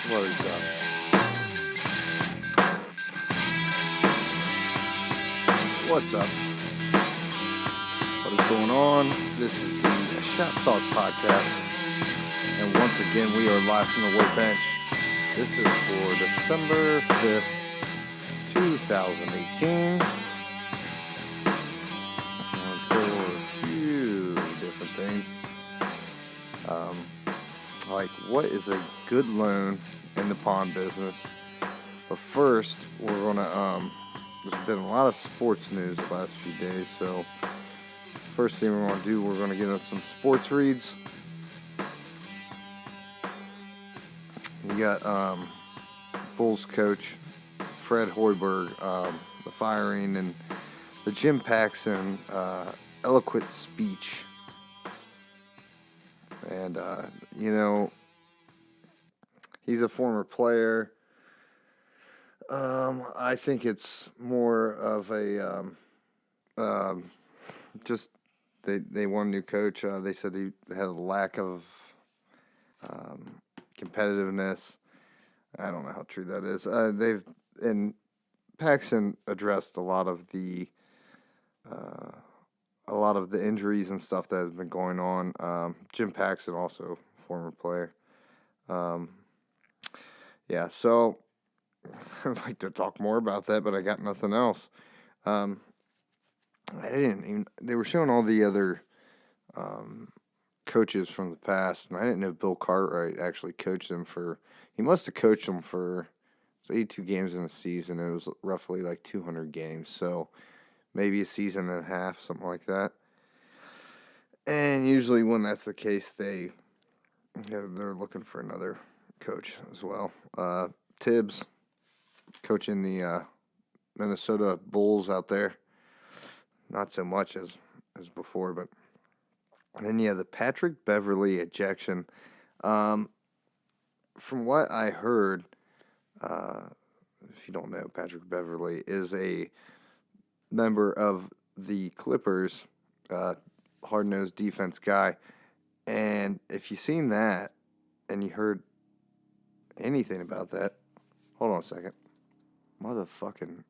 What is up? What's up? What is going on? This is the Shop Talk Podcast. And once again, we are live from the workbench. This is for December 5th, 2018. I'll go over a few different things. Like, what is a good loan in the pond business? But first, we're going to, there's been a lot of sports news the last few days, so first thing we're going to do, we're going to get into some sports reads. You got Bulls coach Fred Hoiberg, the firing, and the Jim Paxson eloquent speech. And, he's a former player. I think it's more of a just they want a new coach. They said he had a lack of competitiveness. I don't know how true that is. Paxson addressed a lot of the injuries and stuff that has been going on. Jim Paxson, also former player. So I'd like to talk more about that, but I got nothing else. They were showing all the other coaches from the past, and I didn't know Bill Cartwright actually coached them he must have coached them for 82 games in a season. It was roughly like 200 games, so maybe a season and a half, something like that. And usually when that's the case, they're looking for another coach as well. Tibbs, coaching the Minnesota Bulls out there. Not so much as before, but then the Patrick Beverley ejection. From what I heard, if you don't know, Patrick Beverley is a member of the Clippers, hard-nosed defense guy. And if you've seen that and you heard anything about that, hold on a second. Motherfucking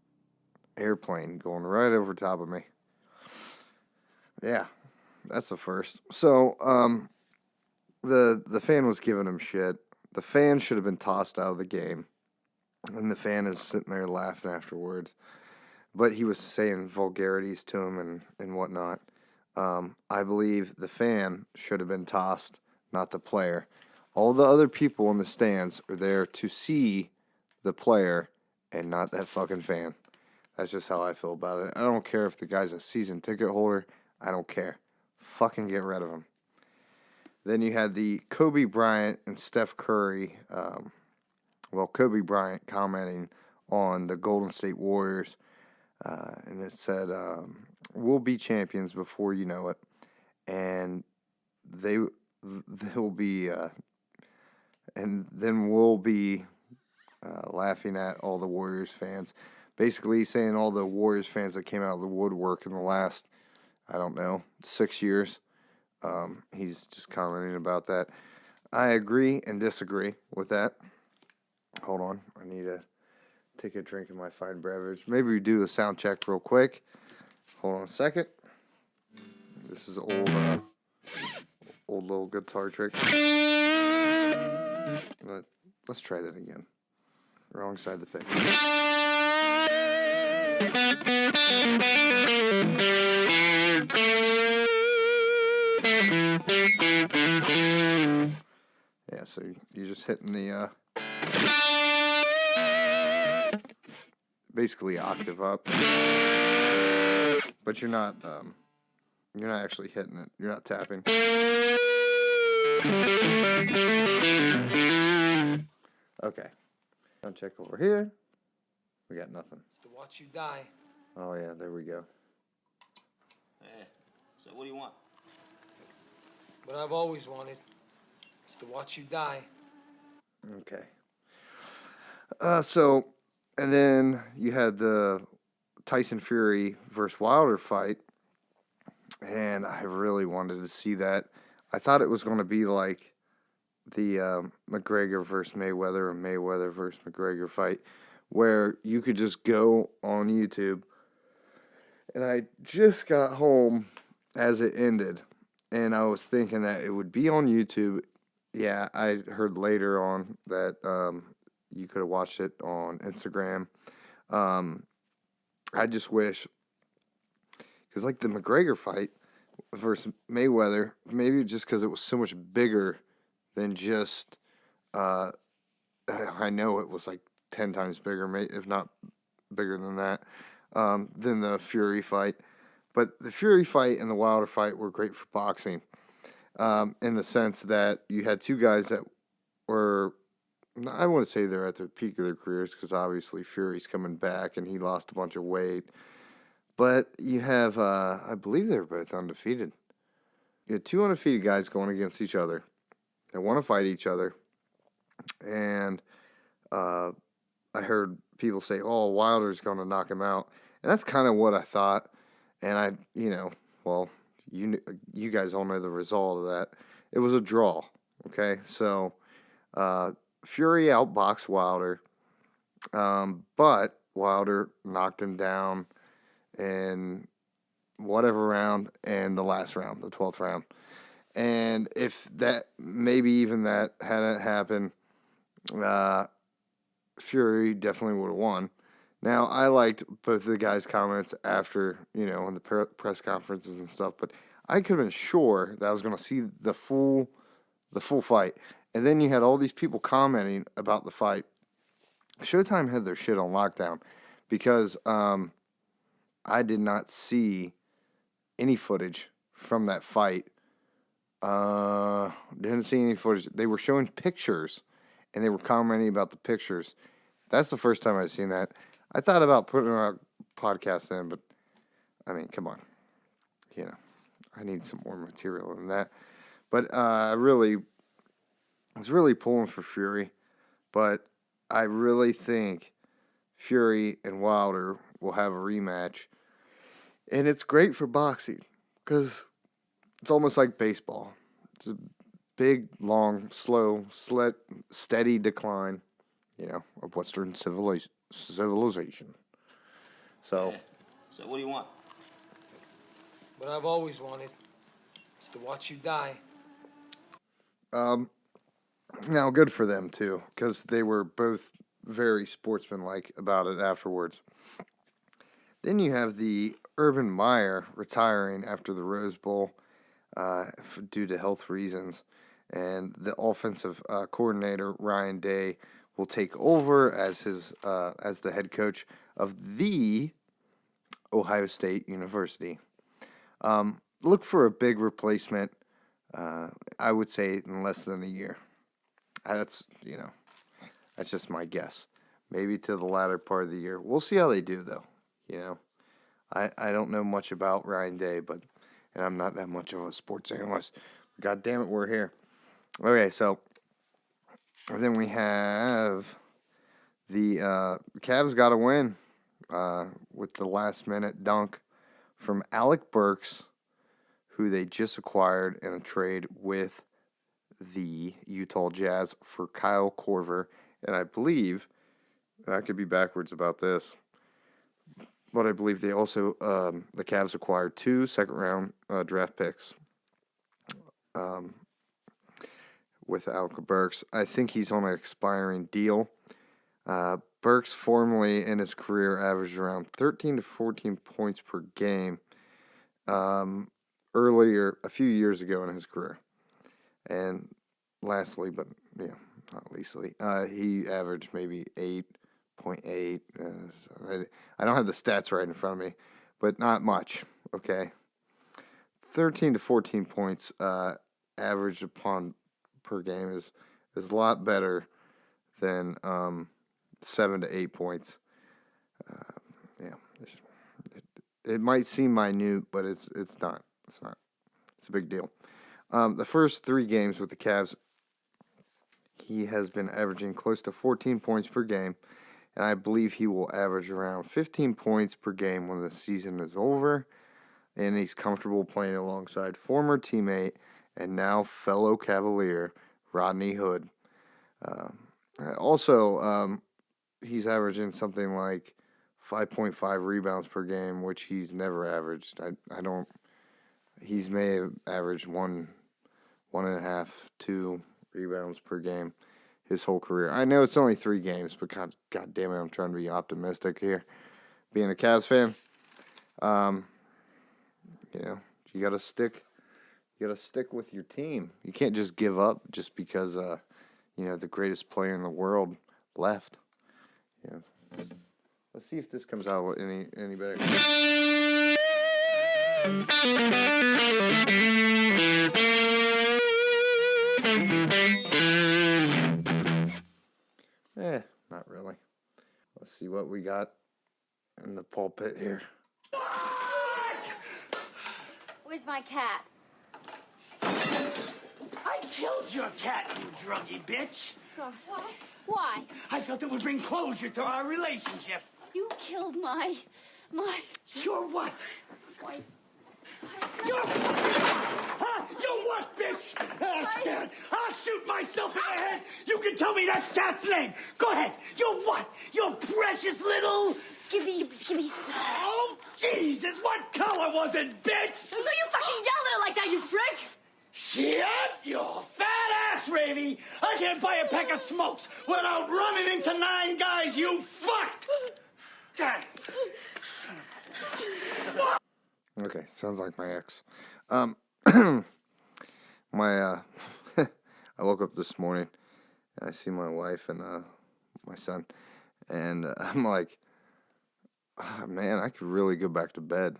airplane going right over top of me. Yeah, that's the first. So, the fan was giving him shit. The fan should have been tossed out of the game. And the fan is sitting there laughing afterwards. But he was saying vulgarities to him and whatnot. I believe the fan should have been tossed, not the player. All the other people in the stands are there to see the player and not that fucking fan. That's just how I feel about it. I don't care if the guy's a season ticket holder. I don't care. Fucking get rid of him. Then you had the Kobe Bryant and Steph Curry. Kobe Bryant commenting on the Golden State Warriors. And it said, we'll be champions before you know it. And they'll be... and then we'll be laughing at all the Warriors fans. Basically saying all the Warriors fans that came out of the woodwork in the last, 6 years. He's just commenting about that. I agree and disagree with that. Hold on. I need to take a drink of my fine beverage. Maybe we do a sound check real quick. Hold on a second. This is old little guitar trick. But let's try that again. Wrong side of the pick. Yeah, so you're just hitting the basically octave up, but you're not actually hitting it. You're not tapping. Okay. Sound check over here. We got nothing. It's to watch you die. Oh, yeah, there we go. Hey, so what do you want? What I've always wanted is to watch you die. Okay. And then you had the Tyson Fury versus Wilder fight, and I really wanted to see that. I thought it was going to be like McGregor versus Mayweather or Mayweather versus McGregor fight, where you could just go on YouTube. And I just got home as it ended, and I was thinking that it would be on YouTube. Yeah, I heard later on that you could have watched it on Instagram. Um, I just wish, because like the McGregor fight versus Mayweather, maybe just because it was so much bigger than just. Uh, I know it was like 10 times bigger, if not bigger than that, than the Fury fight. But the Fury fight and the Wilder fight were great for boxing, in the sense that you had two guys that were, I want to say they're at the peak of their careers, because obviously Fury's coming back and he lost a bunch of weight. But you have, I believe they were both undefeated. You had two undefeated guys going against each other. They want to fight each other. And I heard people say, "Oh, Wilder's going to knock him out," and that's kind of what I thought. And well, you guys all know the result of that. It was a draw. Okay, so Fury outboxed Wilder, but Wilder knocked him down in whatever round, and the last round, the 12th round. And if that, maybe even that hadn't happened, Fury definitely would have won. Now, I liked both of the guys' comments after, in the press conferences and stuff, but I could have been sure that I was going to see the full fight. And then you had all these people commenting about the fight. Showtime had their shit on lockdown, because I did not see any footage from that fight. Didn't see any footage. They were showing pictures, and they were commenting about the pictures. That's the first time I've seen that. I thought about putting a podcast in, but I mean, come on. I need some more material than that. But I was really pulling for Fury, but I really think Fury and Wilder will have a rematch. And it's great for boxing, because it's almost like baseball. It's a big, long, slow, steady decline, of Western civilization. So, Yeah. So what do you want? What I've always wanted is to watch you die. now good for them too, because they were both very sportsmanlike about it afterwards. Then you have the Urban Meyer retiring after the Rose Bowl, due to health reasons, and the offensive coordinator Ryan Day will take over as the head coach of the Ohio State University. Look for a big replacement. I would say in less than a year. That's just my guess. Maybe to the latter part of the year. We'll see how they do, though. I don't know much about Ryan Day, and I'm not that much of a sports analyst. God damn it, we're here. Okay, so then we have the Cavs got a win with the last minute dunk from Alec Burks, who they just acquired in a trade with the Utah Jazz for Kyle Korver. And I believe, and I could be backwards about this, but I believe they also, the Cavs acquired 2 second-round draft picks with Alec Burks. I think he's on an expiring deal. Burks formerly in his career averaged around 13 to 14 points per game earlier, a few years ago in his career. And lastly, but not leastly, he averaged maybe 8.8. I don't have the stats right in front of me, but not much, okay? 13 to 14 points averaged upon per game is a lot better than 7 to 8 points. It might seem minute, but it's not. It's not. It's a big deal. The first 3 games with the Cavs, he has been averaging close to 14 points per game, and I believe he will average around 15 points per game when the season is over, and he's comfortable playing alongside former teammate and now fellow Cavalier Rodney Hood. Also, he's averaging something like 5.5 rebounds per game, which he's never averaged. I don't. He's may have averaged one and a half, 2 rebounds per game his whole career. I know it's only 3 games, but God damn it, I'm trying to be optimistic here. Being a Cavs fan, you know, you gotta stick with your team. You can't just give up just because the greatest player in the world left. Yeah. Let's see if this comes out any better. Not really. Let's see what we got in the pulpit here. Where's my cat? I killed your cat, you druggy bitch. God, why? I felt it would bring closure to our relationship. You killed my... You're what? Why? You're huh? You're what, bitch? Dad, I'll shoot myself in the head. You can tell me that cat's name. Go ahead. You're what? You're precious little... Skippy. Oh, Jesus, what color was it, bitch? No, you fucking yell at her like that, you prick! Shit, you fat ass, Ravy. I can't buy a pack of smokes without running into 9 guys, you fucked. Dad. Okay, sounds like my ex. My I woke up this morning and I see my wife and my son, and I'm like, oh, man, I could really go back to bed.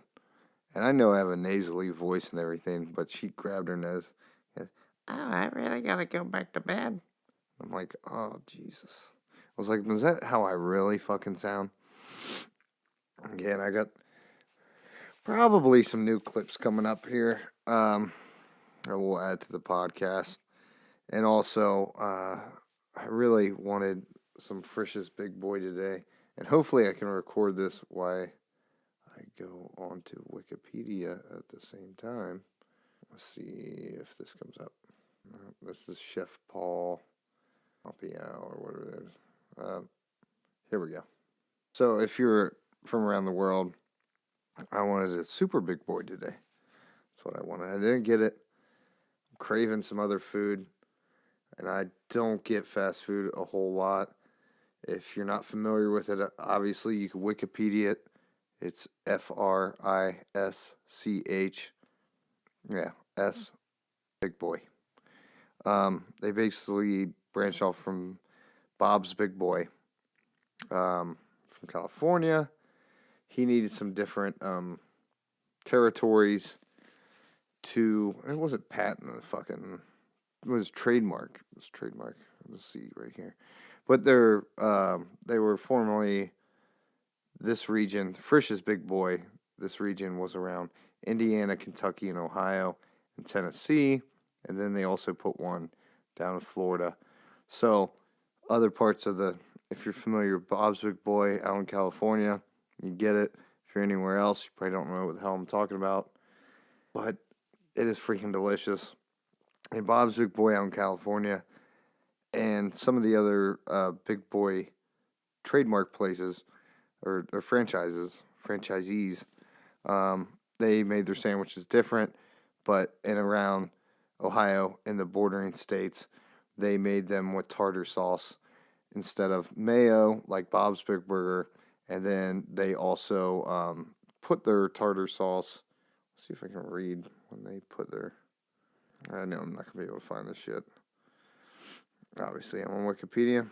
And I know I have a nasally voice and everything, but she grabbed her nose. And, oh, I really gotta go back to bed. I'm like, oh, Jesus. I was like, is that how I really fucking sound? Again, I got probably some new clips coming up here. Or we'll add to the podcast. And also, I really wanted some Frisch's Big Boy today. And hopefully I can record this while I go on to Wikipedia at the same time. Let's see if this comes up. This is Chef Paul Pompiao or whatever it is. Here we go. So if you're from around the world, I wanted a super big boy today. That's what I wanted. I didn't get it. I'm craving some other food, and I don't get fast food a whole lot. If you're not familiar with it, obviously you can Wikipedia it. It's Frisch. Yeah, S, Big Boy. They basically branched off from Bob's Big Boy from California. He needed some different territories to, it wasn't patent, it was trademark. It was trademark. Let's see right here. But they were formerly this region, Frisch's Big Boy. This region was around Indiana, Kentucky, and Ohio, and Tennessee. And then they also put one down in Florida. So other parts of if you're familiar with Bob's Big Boy out in California, you get it. If you're anywhere else, you probably don't know what the hell I'm talking about. But it is freaking delicious. And Bob's Big Boy out in California and some of the other Big Boy trademark places or franchisees, they made their sandwiches different. But in around Ohio and the bordering states, they made them with tartar sauce instead of mayo, like Bob's Big Burger. And then they also put their tartar sauce. Let's see if I can read when they put their... I know I'm not going to be able to find this shit. Obviously, I'm on Wikipedia.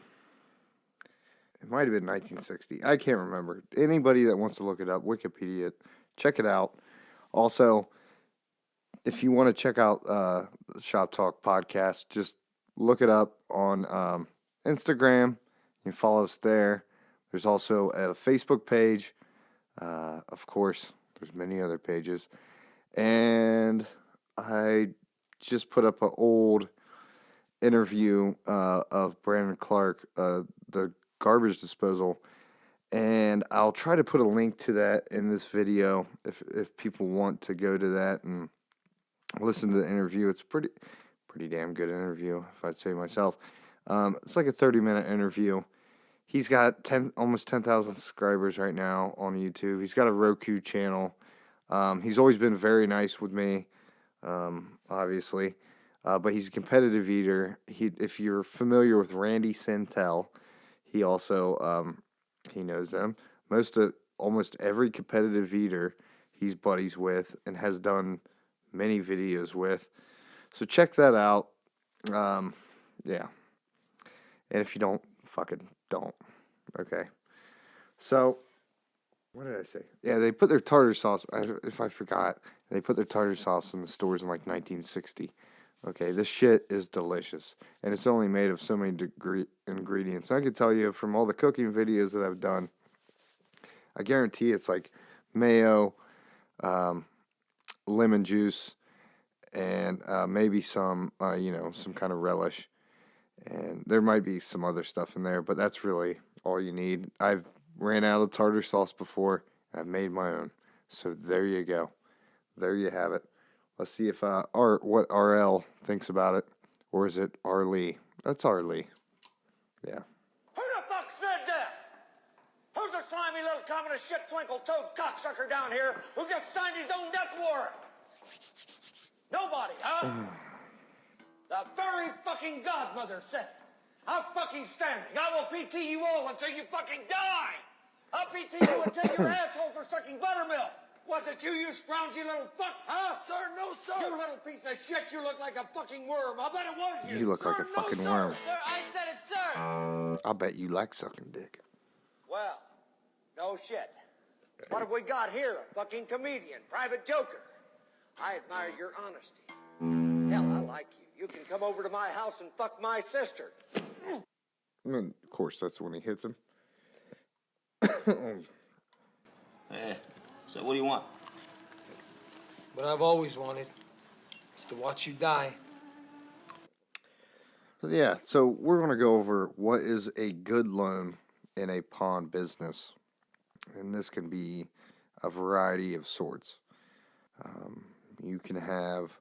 It might have been 1960. I can't remember. Anybody that wants to look it up, Wikipedia, check it out. Also, if you want to check out the Shop Talk podcast, just look it up on Instagram. You can follow us there. There's also a Facebook page. Of course, there's many other pages. And I just put up an old interview of Brandon Clark, the garbage disposal. And I'll try to put a link to that in this video if people want to go to that and listen to the interview. It's Pretty damn good interview, if I'd say myself. It's like a 30-minute interview. He's got almost 10,000 subscribers right now on YouTube. He's got a Roku channel. He's always been very nice with me, obviously. But he's a competitive eater. If you're familiar with Randy Santel, he also he knows them. Almost every competitive eater he's buddies with and has done many videos with. So check that out. Yeah. And if you don't, fucking don't. Okay. So, what did I say? Yeah, they put their tartar sauce, if I forgot, they put their tartar sauce in the stores in like 1960. Okay, this shit is delicious. And it's only made of so many ingredients. I can tell you from all the cooking videos that I've done, I guarantee it's like mayo, lemon juice, and maybe some, some kind of relish. And there might be some other stuff in there, but that's really all you need. I've ran out of tartar sauce before, and I've made my own. So there you go. There you have it. Let's see if what RL thinks about it. Or is it R. Lee? That's R. Lee. Yeah. Who the fuck said that? Who's the slimy little communist shit twinkle-toed cocksucker down here who just signed his own death warrant? Nobody, huh? The very fucking godmother said it. I'm fucking standing. I will PT you all until you fucking die. I'll PT you until your asshole for sucking buttermilk. Was it you, you scroungy little fuck, huh? Sir, no, sir. You little piece of shit, you look like a fucking worm. I bet it was you. You look like a fucking worm. Sir, I said it, sir. I'll bet you like sucking dick. Well, no shit. What have we got here? A fucking comedian, private joker. I admire your honesty. Hell, I like you. You can come over to my house and fuck my sister. And of course, that's when he hits him. Hey, so what do you want? What I've always wanted is to watch you die. So we're going to go over what is a good loan in a pawn business. And this can be a variety of sorts. You can have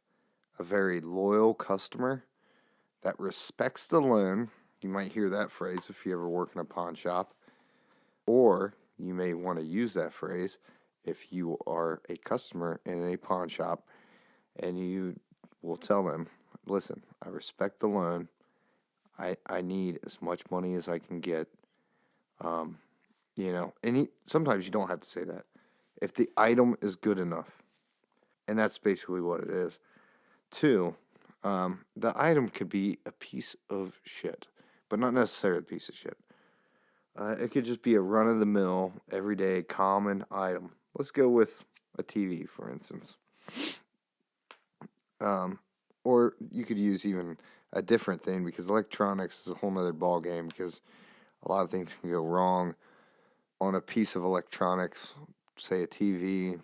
a very loyal customer that respects the loan. You might hear that phrase if you ever work in a pawn shop. Or you may want to use that phrase if you are a customer in a pawn shop and you will tell them, listen, I respect the loan. I need as much money as I can get. Sometimes you don't have to say that. If the item is good enough, and that's basically what it is. 2, the item could be a piece of shit, but not necessarily a piece of shit. It could just be a run-of-the-mill, everyday, common item. Let's go with a TV, for instance. Or you could use even a different thing, because electronics is a whole nother ball game, because a lot of things can go wrong on a piece of electronics, say a TV,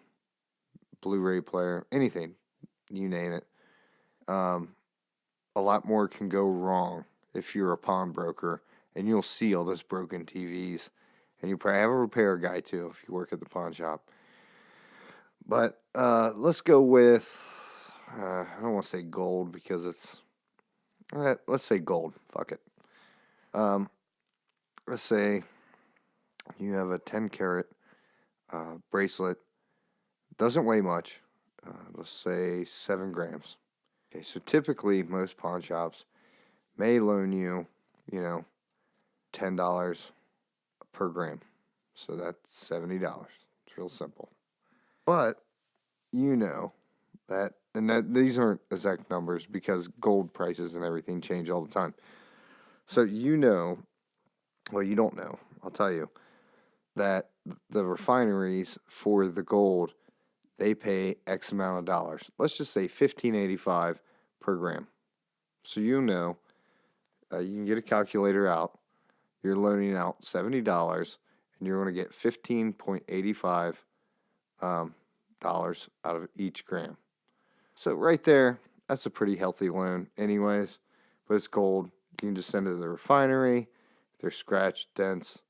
Blu-ray player, anything, you name it. A lot more can go wrong if you're a pawnbroker, and you'll see all those broken TVs, and you probably have a repair guy too if you work at the pawn shop. But let's go with, I don't want to say gold because it's, let's say gold, fuck it. Let's say you have a 10-carat bracelet, doesn't weigh much, let's say 7 grams. Okay, so typically most pawn shops may loan you, $10 per gram. So that's $70. It's real simple. But these aren't exact numbers because gold prices and everything change all the time. So you don't know, I'll tell you, that the refineries for the gold, they pay X amount of dollars. Let's just say $15.85 per gram. So you can get a calculator out. You're loaning out $70, and you're going to get $15.85 out of each gram. So right there, that's a pretty healthy loan anyways. But it's gold. You can just send it to the refinery. If there's scratch, dents,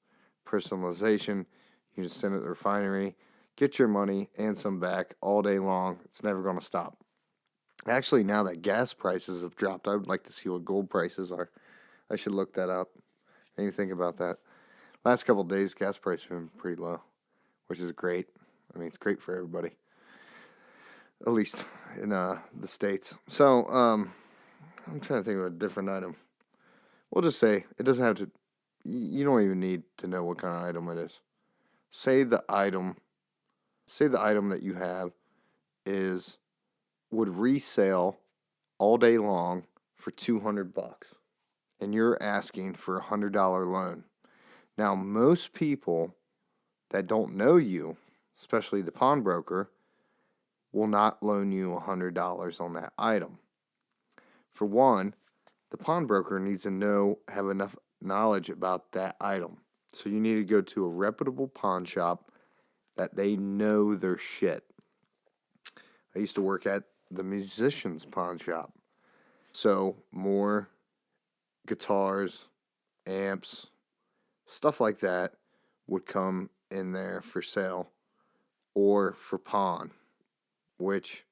personalization, you can just send it to the refinery. Get your money and some back all day long. It's never going to stop. Actually, now that gas prices have dropped, I would like to see what gold prices are. I should look that up. I didn't even think about that. Last couple of days, gas prices have been pretty low, which is great. I mean, it's great for everybody, at least in the States. So, I'm trying to think of a different item. We'll just say it doesn't have to. You don't even need to know what kind of item it is. Say the item that you have would resell all day long for $200, and you're asking for a $100 loan. Now, most people that don't know you, especially the pawnbroker, will not loan you $100 on that item. For one, the pawnbroker needs to have enough knowledge about that item. So you need to go to a reputable pawn shop that they know their shit. I used to work at the musician's pawn shop. So more guitars, amps, stuff like that would come in there for sale or for pawn, which,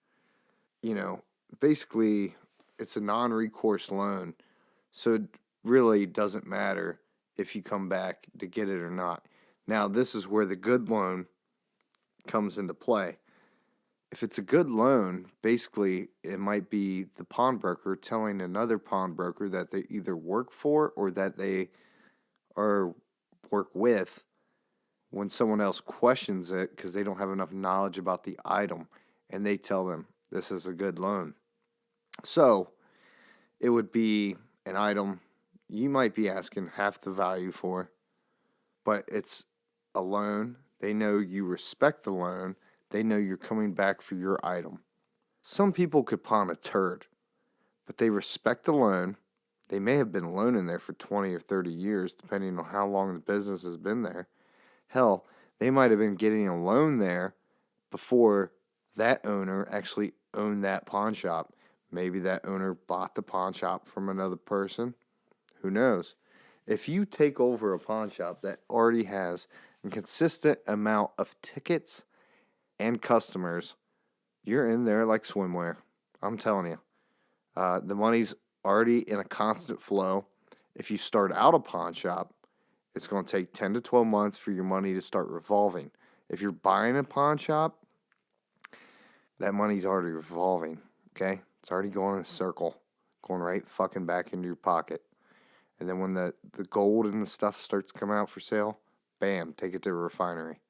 basically it's a non-recourse loan. So it really doesn't matter if you come back to get it or not. Now, this is where the good loan comes into play. If it's a good loan, basically it might be the pawnbroker telling another pawnbroker that they either work for or that they work with when someone else questions it because they don't have enough knowledge about the item, and they tell them this is a good loan. So it would be an item you might be asking half the value for, but it's a loan. They know you respect the loan. They know you're coming back for your item. Some people could pawn a turd, but they respect the loan. They may have been loaning there for 20 or 30 years, depending on how long the business has been there. Hell, they might have been getting a loan there before that owner actually owned that pawn shop. Maybe that owner bought the pawn shop from another person. Who knows? If you take over a pawn shop that already has a consistent amount of tickets and customers, you're in there like swimwear. I'm telling you. The money's already in a constant flow. If you start out a pawn shop, it's going to take 10 to 12 months for your money to start revolving. If you're buying a pawn shop, that money's already revolving, okay? It's already going in a circle, going right fucking back into your pocket. And then when the gold and the stuff starts to come out for sale, bam, take it to a refinery.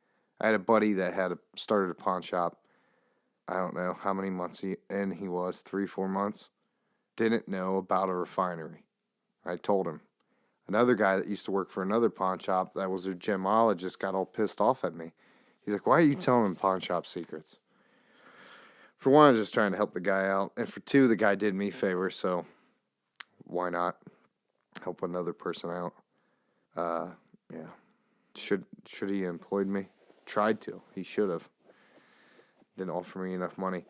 I had a buddy that started a pawn shop. I don't know how many months he was, 3-4 months. Didn't know about a refinery. I told him. Another guy that used to work for another pawn shop that was a gemologist got all pissed off at me. He's like, why are you telling him pawn shop secrets? For one, I'm just trying to help the guy out. And for two, the guy did me a favor, so why not help another person out? Yeah. Should he have employed me? Tried to. He should have. Didn't offer me enough money.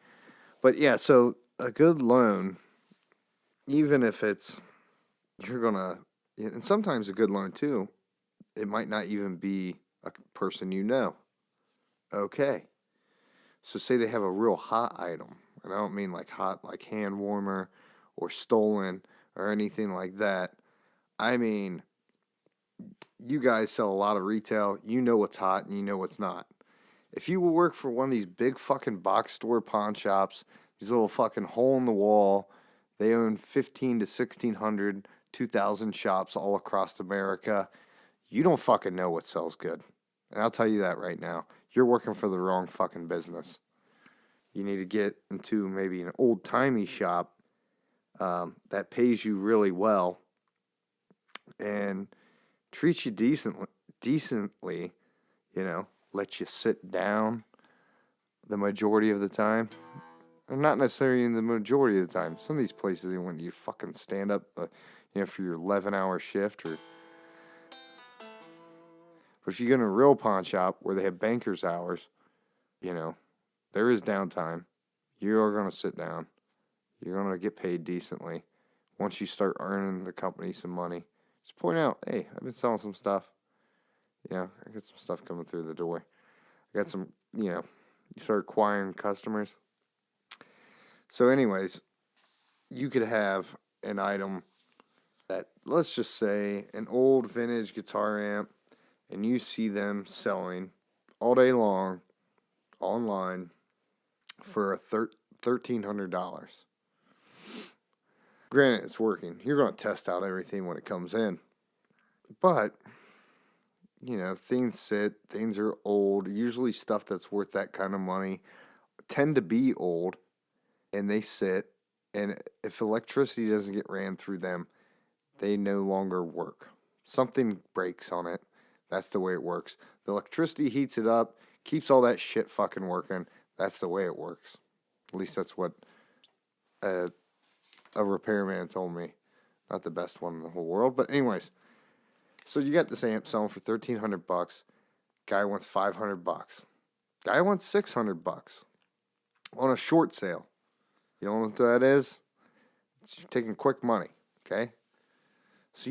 But yeah, so a good loan, even if and sometimes a good loan too, it might not even be a person you know. Okay. So say they have a real hot item, and I don't mean like hot like hand warmer or stolen or anything like that. I mean, you guys sell a lot of retail. You know what's hot and you know what's not. If you work for one of these big fucking box store pawn shops, these little fucking hole in the wall, they own 1,500 to 1,600, 2,000 shops all across America. You don't fucking know what sells good. And I'll tell you that right now. You're working for the wrong fucking business. You need to get into maybe an old-timey shop that pays you really well and treats you decently, let you sit down the majority of the time. Or not necessarily in the majority of the time. Some of these places, they want you to fucking stand up, for your 11-hour shift. But if you go to a real pawn shop where they have banker's hours, there is downtime. You're going to sit down. You're going to get paid decently. Once you start earning the company some money, just point out, hey, I've been selling some stuff. I got some stuff coming through the door. I got some, you start acquiring customers. So anyways, you could have an item that, let's just say, an old vintage guitar amp, and you see them selling all day long online for $1,300. Granted, it's working. You're going to test out everything when it comes in. But, things sit, things are old. Usually stuff that's worth that kind of money tend to be old, and they sit. And if electricity doesn't get ran through them, they no longer work. Something breaks on it. That's the way it works. The electricity heats it up, keeps all that shit fucking working. That's the way it works. At least that's what a repairman told me. Not the best one in the whole world, but anyways. So you got this amp selling for $1,300. Guy wants $500. Guy wants $600 on a short sale. You know what that is? It's taking quick money. Okay. So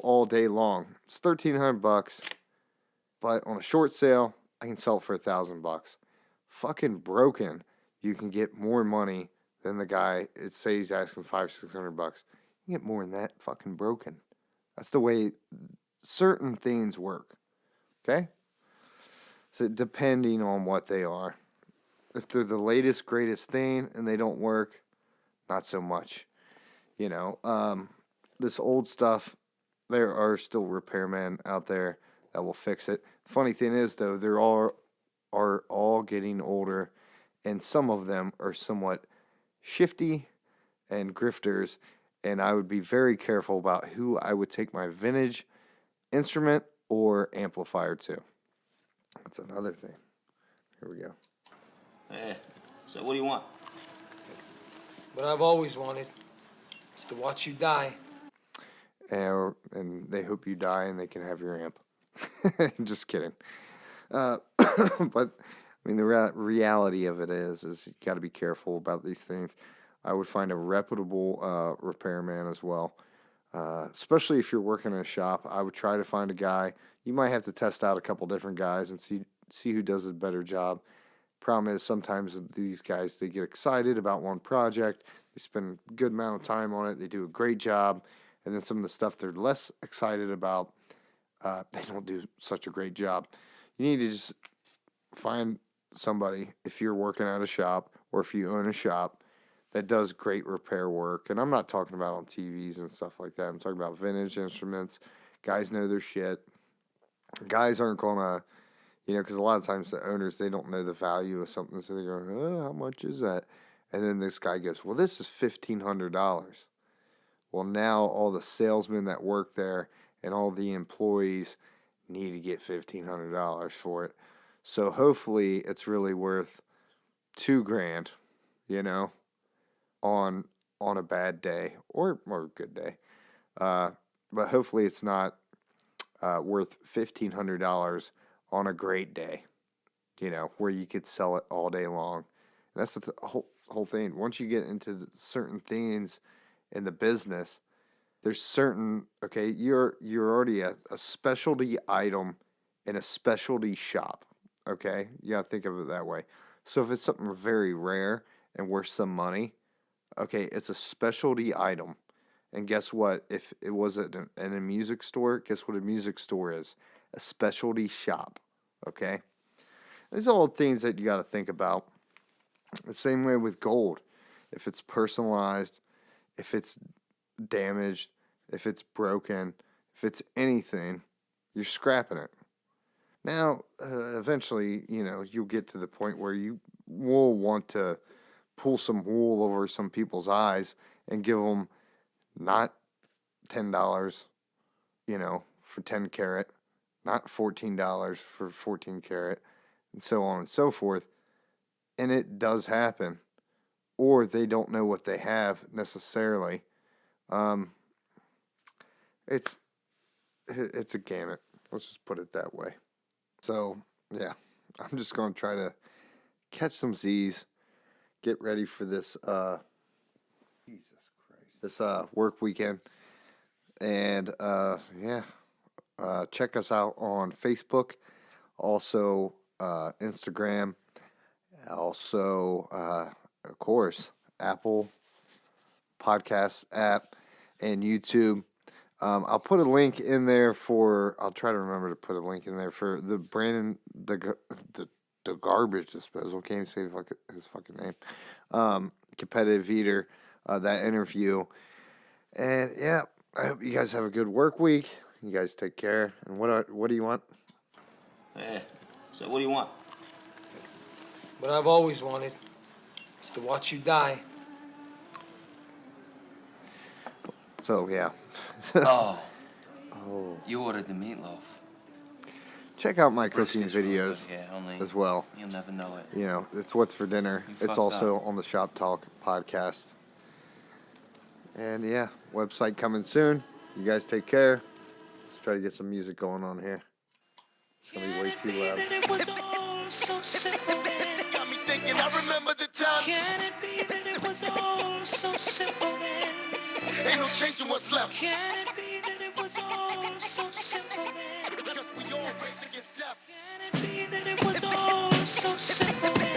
all day long it's $1,300, but on a short sale I can sell it for $1,000. Fucking broken, you can get more money than the guy. It says he's asking $500-$600. You get more than that. Fucking broken. That's the way certain things work. Okay? So depending on what they are. If they're the latest, greatest thing and they don't work, not so much. This old stuff, there are still repairmen out there that will fix it. The funny thing is, though, they're all getting older, and some of them are somewhat shifty and grifters, and I would be very careful about who I would take my vintage instrument or amplifier to. That's another thing. Here we go. Hey, so what do you want? What I've always wanted is to watch you die. And they hope you die and they can have your amp. Just kidding. But the reality of it is you got to be careful about these things. I would find a reputable repairman as well. Especially if you're working in a shop, I would try to find a guy. You might have to test out a couple different guys and see who does a better job. Problem is, sometimes these guys, they get excited about one project. They spend a good amount of time on it. They do a great job. And then some of the stuff they're less excited about, they don't do such a great job. You need to just find somebody, if you're working at a shop or if you own a shop, that does great repair work. And I'm not talking about on TVs and stuff like that. I'm talking about vintage instruments. Guys know their shit. Guys aren't going to, because a lot of times the owners, they don't know the value of something. So they go, oh, how much is that? And then this guy goes, well, this is $1,500. Well, now all the salesmen that work there and all the employees need to get $1,500 for it. So hopefully it's really worth $2,000, on a bad day or a good day. But hopefully it's not worth $1,500 on a great day, where you could sell it all day long. And that's the whole thing. Once you get into certain things in the business, there's certain, you're already a specialty item in a specialty shop, okay? You got to think of it that way. So if it's something very rare and worth some money, it's a specialty item. And guess what? If it was in a music store, guess what a music store is? A specialty shop, okay? These are all things that you got to think about. The same way with gold. If it's personalized, if it's damaged, if it's broken, if it's anything, you're scrapping it. Now, eventually, you'll get to the point where you will want to pull some wool over some people's eyes and give them not $10, for 10 carat, not $14 for 14 carat, and so on and so forth. And it does happen. Or they don't know what they have necessarily. It's a gamut. Let's just put it that way. So, yeah, I'm just going to try to catch some Z's, get ready for this, this work weekend. And, check us out on Facebook, also Instagram, also, of course, Apple Podcast app and YouTube. I'll put a link in there I'll try to remember to put a link in there for the Brandon, the garbage disposal. Can't even say his fucking name. Competitive eater, that interview. And yeah, I hope you guys have a good work week. You guys take care. And what do you want? Hey, so what do you want? What I've always wanted is to watch you die. So yeah. Oh. You ordered the meatloaf. Check out my cooking Brisket really videos good, yeah, only as well. You'll never know it. You know, it's What's for Dinner. You It's fucked also up. on the Shop Talk podcast. And yeah, website coming soon. You guys take care. Let's try to get some music going on here. It's gonna be way too loud. It was all so simple then. Got me thinking, I remember the time. Can it be that it was all so simple then? Ain't no changing what's left. Can it be that it was all so simple then? Because we all race against death. Can it be that it was all so simple then?